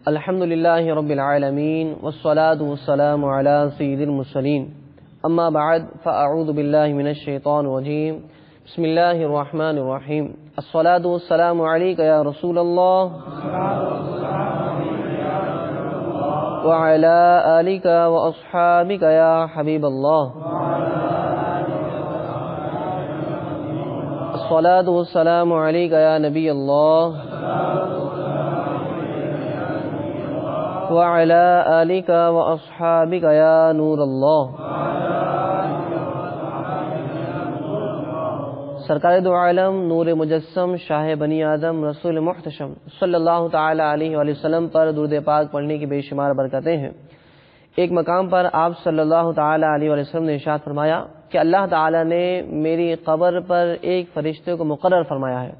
الحمد للہ رب العالمین والصلاة والسلام علی سید المرسلین اما بعد فاعوذ باللہ من الشیطان الرجیم بسم اللہ الرحمن الرحیم الصلاة والسلام علیک یا رسول اللہ وعلی آلک واصحابک یا حبیب اللہ الصلاة والسلام علیک یا نبی اللہ وعلی آلک واصحابک یا نور اللہ۔ سرکار دو عالم نور مجسم شاہ بنی آدم رسول محتشم صلی اللہ تعالی علیہ وآلہ وسلم پر درود پاک پڑھنے کی بے شمار برکتیں ہیں۔ ایک مقام پر آپ صلی اللہ تعالی علیہ وآلہ وسلم نے ارشاد فرمایا کہ اللہ تعالی نے میری قبر پر ایک فرشتے کو مقرر فرمایا ہے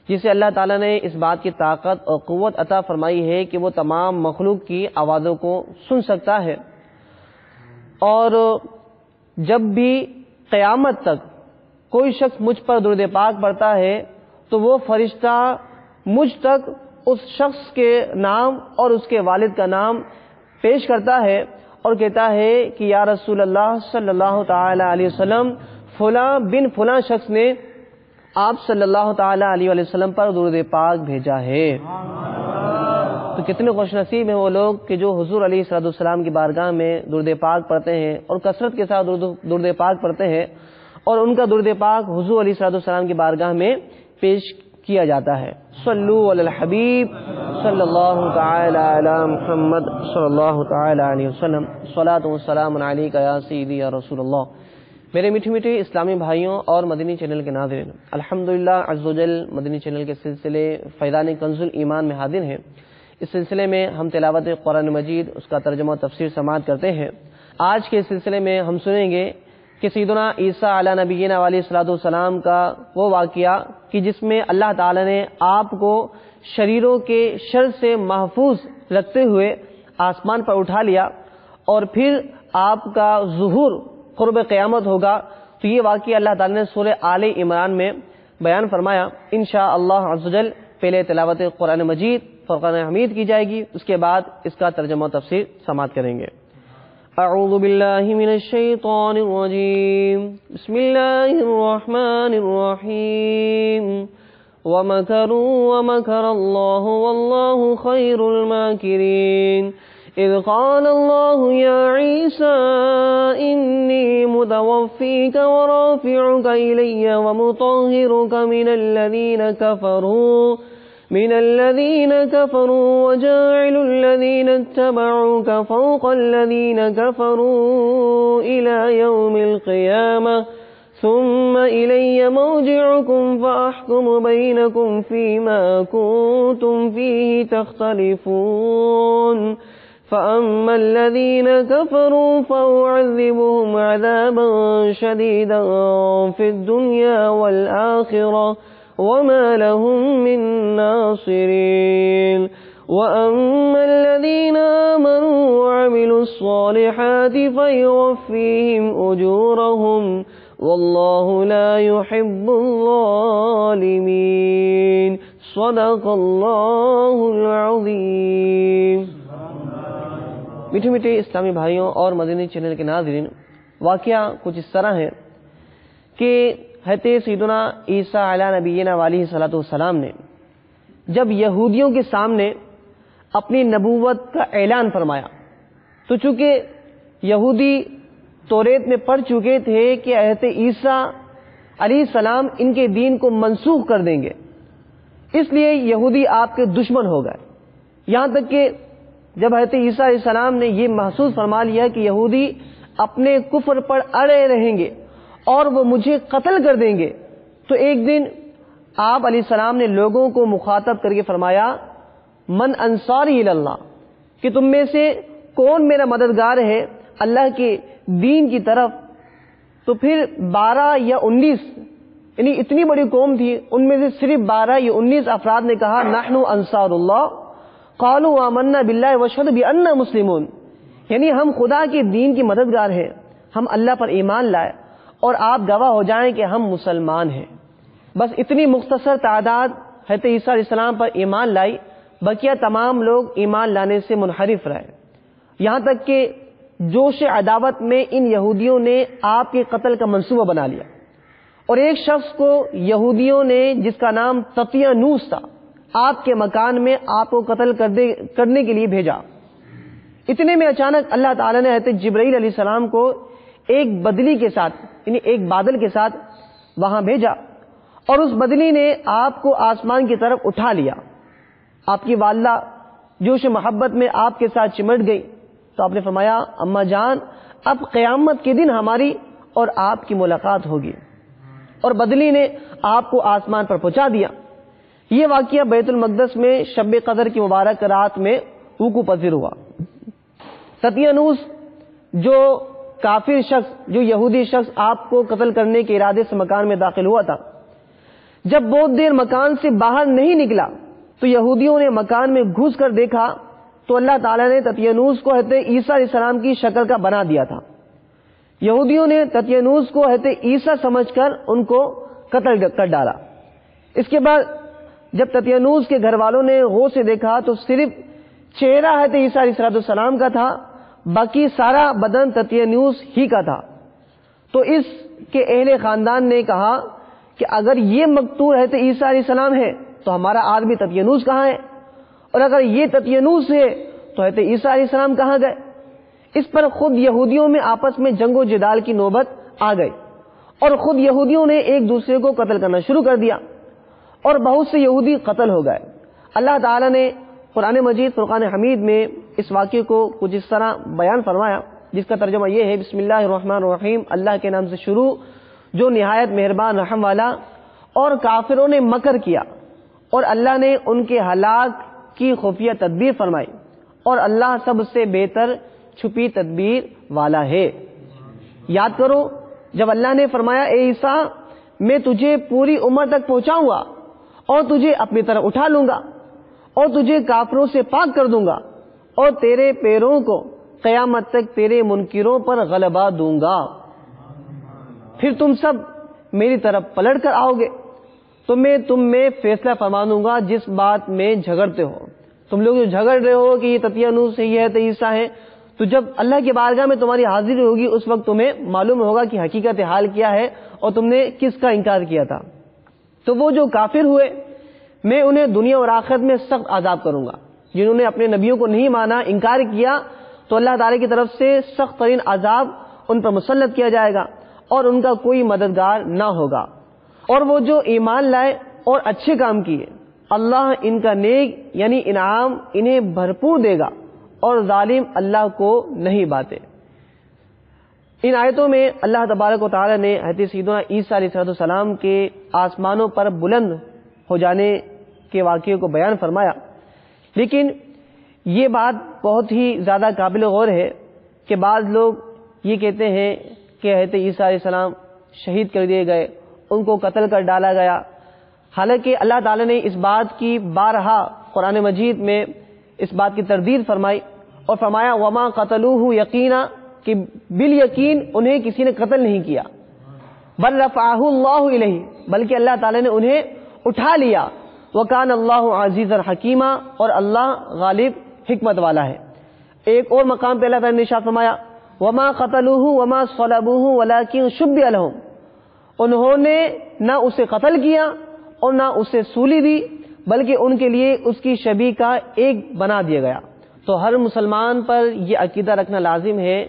جسے اللہ تعالیٰ نے اس بات کی طاقت اور قوت عطا فرمائی ہے کہ وہ تمام مخلوق کی آوازوں کو سن سکتا ہے، اور جب بھی قیامت تک کوئی شخص مجھ پر درود پاک پڑھتا ہے تو وہ فرشتہ مجھ تک اس شخص کے نام اور اس کے والد کا نام پیش کرتا ہے اور کہتا ہے کہ یا رسول اللہ صلی اللہ تعالی علیہ وسلم فلاں بن فلاں شخص نے آپ صلی اللہ تعالی علیہ وسلم پر درود پاک بھیجا ہے۔ تو کتنے خوش نصیب ہیں وہ لوگ کہ جو حضور علیہ السلام کی بارگاہ میں درود پاک پڑھتے ہیں اور کثرت کے ساتھ درود پاک پڑھتے ہیں، اور ان کا درود پاک حضور علیہ السلام کی بارگاہ میں پیش کیا جاتا ہے۔ صلو علی الحبیب صلی اللہ تعالی علی محمد صلی اللہ تعالی علیہ وسلم صلاۃ و سلام علیک یا سیدی یا رسول اللہ۔ میرے میٹھے میٹھے اسلامی بھائیوں اور مدنی چینل کے ناظرین، الحمدللہ عز و جل مدنی چینل کے سلسلے فیضان کنز الایمان میں حاضر ہیں۔ اس سلسلے میں ہم تلاوت قرآن مجید، اس کا ترجمہ و تفسیر سماعت کرتے ہیں۔ آج کے سلسلے میں ہم سنیں گے کہ سیدنا عیسیٰ علی نبینا علیہ الصلوۃ والسلام کا وہ واقعہ کہ جس میں اللہ تعالی نے آپ کو شریروں کے شر سے محفوظ رکھتے ہوئے آسمان پر اٹھا لیا، اور پھر آپ کا ظہور قرب قیامت ہوگا۔ تو یہ واقعہ اللہ تعالی نے سورہ آل عمران میں بیان فرمایا۔ انشاءاللہ عز و جل پہلے تلاوت قرآن مجید فرقان حمید کی جائے گی، اس کے بعد اس کا ترجمہ و تفسیر سماعت کریں گے۔ اعوذ باللہ من الشیطان الرجیم بسم اللہ الرحمن الرحیم وَمَكَرُوا وَمَكَرَ اللَّهُ وَاللَّهُ خَيْرُ الْمَاكِرِينَ إِذْ قَالَ اللَّهُ يَا عِيسَىٰ إِنِّي مُتَوَفِّيكَ وَرَافِعُكَ إِلَيَّ وَمُطَهِّرُكَ من الذين كفروا وجاعل الذين اتبعوك فوق الذين كفروا إلى يوم القيامة ثم إلي مرجعكم فأحكم بينكم فيما كنتم فيه تختلفون فأما الذين كفروا فأعذبهم عذابا شديدا في الدنيا والآخرة وما لهم من ناصرين وأما الذين آمنوا وعملوا الصالحات فيوفيهم أجورهم والله لا يحب الظالمين صدق اللہ العظیم۔ میٹھے میٹھے اسلامی بھائیوں اور مدنی چینل کے ناظرین، واقعہ کچھ اس طرح ہے کہ حضرت سیدنا عیسیٰ علی نبینا علیہ الصلوۃ والسلام نے جب یہودیوں کے سامنے اپنی نبوت کا اعلان فرمایا، تو چونکہ یہودی توریت میں پڑھ چکے تھے کہ حضرت عیسیٰ علیہ السلام ان کے دین کو منسوخ کر دیں گے، اس لیے یہودی آپ کے دشمن ہو گئے۔ یہاں تک کہ جب حضرت عیسیٰ علیہ السلام نے یہ محسوس فرما لیا کہ یہودی اپنے کفر پر اڑے رہیں گے اور وہ مجھے قتل کر دیں گے، تو ایک دن آپ علیہ السلام نے لوگوں کو مخاطب کر کے فرمایا من انصاری اللہ، کہ تم میں سے کون میرا مددگار ہے اللہ کے دین کی طرف۔ تو پھر 12 یا 19 یعنی اتنی بڑی قوم تھی، ان میں سے صرف 12 یا 19 افراد نے کہا نحن انصار اللہ قالوا آمنا باللہ واشہد بأننا مسلمون، یعنی ہم خدا کے دین کی مددگار ہیں، ہم اللہ پر ایمان لائے اور آپ گواہ ہو جائیں کہ ہم مسلمان ہیں۔ بس اتنی مختصر تعداد حضرت عیسیٰ علیہ السلام پر ایمان لائی، بقیہ تمام لوگ ایمان لانے سے منحرف رہے، یہاں تک کہ جوش عداوت میں ان یہودیوں نے آپ کے قتل کا منصوبہ بنا لیا، اور ایک شخص کو یہودیوں نے جس کا نام تطیانوس تھا آپ کے مکان میں آپ کو قتل کرنے کے لیے بھیجا۔ اتنے میں اچانک اللہ تعالیٰ نے حضرت جبرائیل علیہ السلام کو ایک بدلی کے ساتھ یعنی ایک بادل کے ساتھ وہاں بھیجا، اور اس بدلی نے آپ کو آسمان کی طرف اٹھا لیا۔ آپ کی والدہ جوش محبت میں آپ کے ساتھ چمٹ گئی، تو آپ نے فرمایا اماں جان اب قیامت کے دن ہماری اور آپ کی ملاقات ہوگی، اور بدلی نے آپ کو آسمان پر پہنچا دیا۔ یہ واقعہ بیت المقدس میں شب قدر کی مبارک رات میں وقوع پذیر ہوا۔ تطیانوس جو کافر شخص، جو یہودی شخص آپ کو قتل کرنے کے ارادے سے مکان میں داخل ہوا تھا، جب بہت دیر مکان سے باہر نہیں نکلا تو یہودیوں نے مکان میں گھس کر دیکھا تو اللہ تعالیٰ نے تطیانوس کو حضرت عیسیٰ علیہ السلام کی شکل کا بنا دیا تھا۔ یہودیوں نے تطیانوس کو حضرت عیسیٰ سمجھ کر ان کو قتل کر ڈالا۔ اس کے بعد جب تطیانوس کے گھر والوں نے غور سے دیکھا تو صرف چہرہ حضرت عیسیٰ علیہ السلام کا تھا، باقی سارا بدن تطیانوس ہی کا تھا۔ تو اس کے اہل خاندان نے کہا کہ اگر یہ مقتول حضرت عیسیٰ علیہ السلام ہے تو ہمارا آدمی تطیانوس کہاں ہے، اور اگر یہ تطیانوس ہے تو حضرت عیسیٰ علیہ السلام کہاں گئے؟ اس پر خود یہودیوں میں آپس میں جنگ و جدال کی نوبت آ گئی، اور خود یہودیوں نے ایک دوسرے کو قتل کرنا شروع کر دیا، اور بہت سے یہودی قتل ہو گئے۔ اللہ تعالیٰ نے قرآن مجید فرقان حمید میں اس واقعے کو کچھ اس طرح بیان فرمایا، جس کا ترجمہ یہ ہے: بسم اللہ الرحمن الرحیم، اللہ کے نام سے شروع جو نہایت مہربان رحم والا۔ اور کافروں نے مکر کیا اور اللہ نے ان کے ہلاک کی خفیہ تدبیر فرمائی، اور اللہ سب سے بہتر چھپی تدبیر والا ہے۔ یاد کرو جب اللہ نے فرمایا اے عیسیٰ میں تجھے پوری عمر تک پہنچاؤں گا اور تجھے اپنی طرف اٹھا لوں گا اور تجھے کافروں سے پاک کر دوں گا اور تیرے پیروں کو قیامت تک تیرے منکروں پر غلبہ دوں گا، پھر تم سب میری طرف پلٹ کر آؤ گے تو میں تم میں فیصلہ فرما دوں گا جس بات میں جھگڑتے ہو۔ تم لوگ جو جھگڑ رہے ہو کہ یہ تطیانوس ہے، یہ ہے تو عیسیٰ ہے، تو جب اللہ کی بارگاہ میں تمہاری حاضری ہوگی اس وقت تمہیں معلوم ہوگا کہ حقیقت حال کیا ہے اور تم نے کس کا انکار کیا تھا۔ تو وہ جو کافر ہوئے میں انہیں دنیا اور آخرت میں سخت عذاب کروں گا۔ جنہوں نے اپنے نبیوں کو نہیں مانا، انکار کیا، تو اللہ تعالیٰ کی طرف سے سخت ترین عذاب ان پر مسلط کیا جائے گا اور ان کا کوئی مددگار نہ ہوگا۔ اور وہ جو ایمان لائے اور اچھے کام کیے، اللہ ان کا نیک یعنی انعام انہیں بھرپور دے گا، اور ظالم اللہ کو نہیں باتے۔ ان آیتوں میں اللہ تبارک و تعالی نے حضرت سیدنا عیسیٰ علیہ السلام کے آسمانوں پر بلند ہو جانے کے واقعے کو بیان فرمایا، لیکن یہ بات بہت ہی زیادہ قابل غور ہے کہ بعض لوگ یہ کہتے ہیں کہ حضرت عیسیٰ علیہ السلام شہید کر دیے گئے، ان کو قتل کر ڈالا گیا، حالانکہ اللہ تعالی نے اس بات کی بارہا قرآن مجید میں اس بات کی تردید فرمائی اور فرمایا وما قتلوہ یقینا، کہ بالیقین انہیں کسی نے قتل نہیں کیا، بل رفعہ اللہ الیہ، بلکہ اللہ تعالی نے انہیں اٹھا لیا، وکان اللہ عزیزا حکیما، اور اللہ غالب حکمت والا ہے۔ ایک اور مقام پہ اللہ تعالی نے ارشاد فرمایا وما قتلوہ وما صلبوہ ولکن شبہ لہم، انہوں نے نہ اسے قتل کیا اور نہ اسے سولی دی، بلکہ ان کے لیے اس کی شبیہ کا ایک بنا دیا گیا۔ تو ہر مسلمان پر یہ عقیدہ رکھنا لازم ہے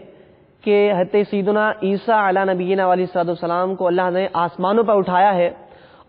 کہ حضرت سیدنا عیسیٰ علیہ نبینا علیہ السلام کو اللہ نے آسمانوں پر اٹھایا ہے،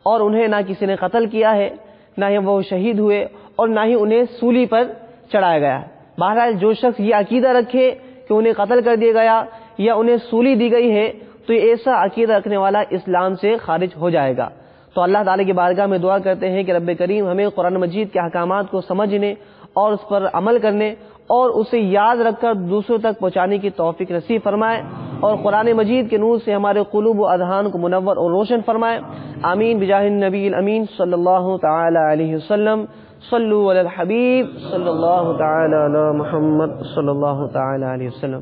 اور انہیں نہ کسی نے قتل کیا ہے، نہ ہی وہ شہید ہوئے، اور نہ ہی انہیں سولی پر چڑھایا گیا ہے۔ بہرحال جو شخص یہ عقیدہ رکھے کہ انہیں قتل کر دیا گیا یا انہیں سولی دی گئی ہے تو یہ ایسا عقیدہ رکھنے والا اسلام سے خارج ہو جائے گا۔ تو اللہ تعالیٰ کی بارگاہ میں دعا کرتے ہیں کہ رب کریم ہمیں قرآن مجید کے احکامات کو سمجھنے اور اس پر عمل کرنے اور اسے یاد رکھ کر دوسروں تک پہنچانے کی توفیق نصیب فرمائے، اور قرآن مجید کے نور سے ہمارے قلوب و اذہان کو منور اور روشن فرمائے۔ آمین بجاہ النبی الامین صلی اللہ تعالی علیہ وسلم۔ صلو علی الحبیب صلی اللہ تعالی علی محمد صلی اللہ تعالی علیہ وسلم۔